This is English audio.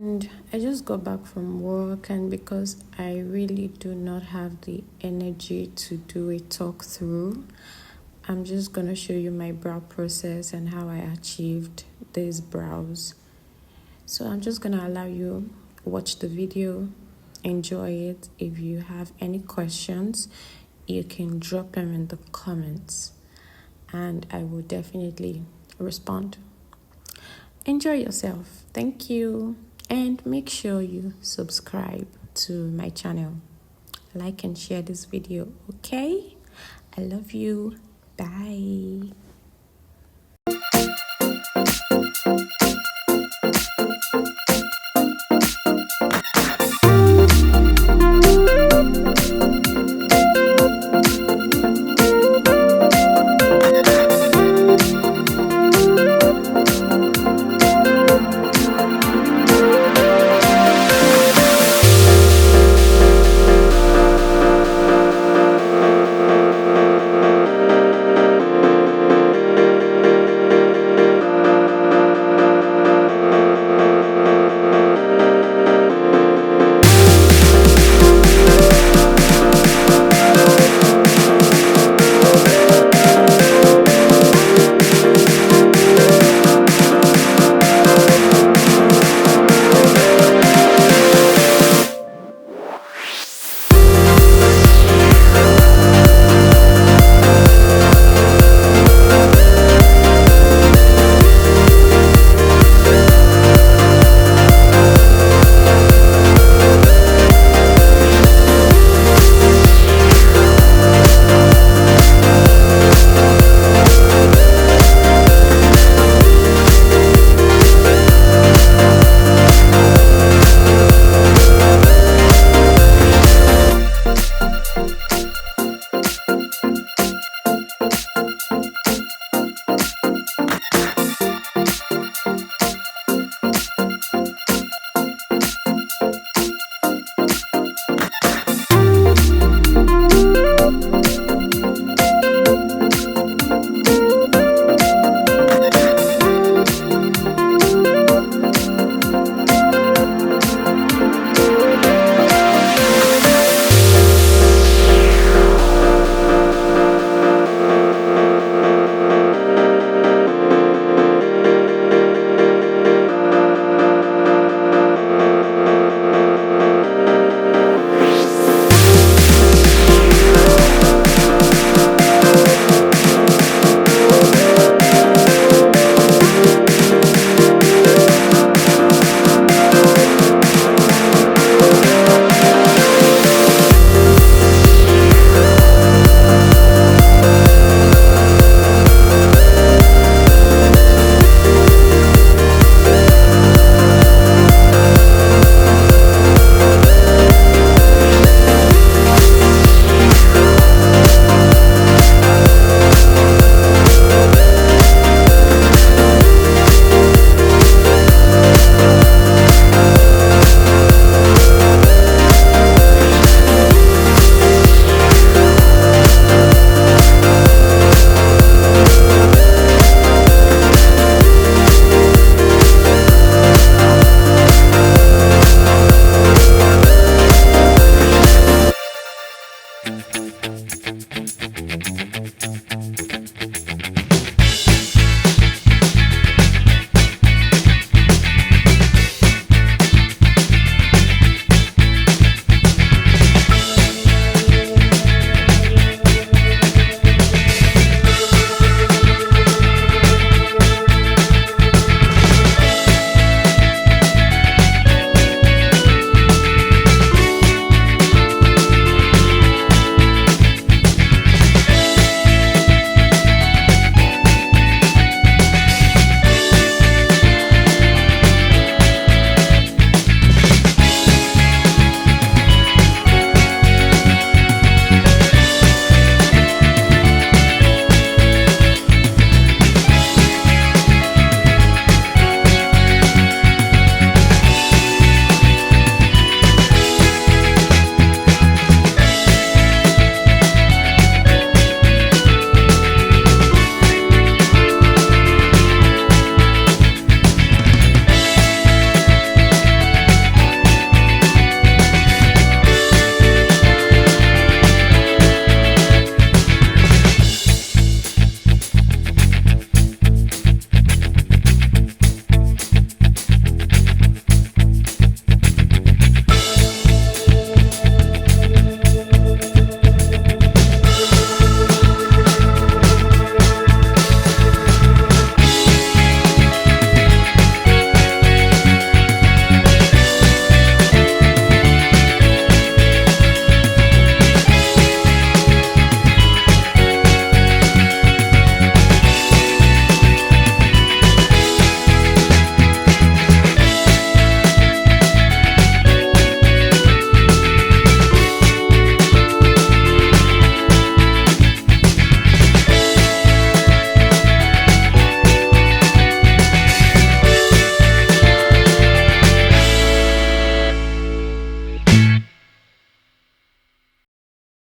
And I just got back from work, and because I really do not have the energy to do a talk through, I'm just gonna show you my brow process and how I achieved these brows. So I'm just gonna allow you watch the video, enjoy it. If you have any questions, you can drop them in the comments and I will definitely respond. Enjoy yourself. Thank you. And make sure you subscribe to my channel. Like and share this video, okay? I love you. Bye.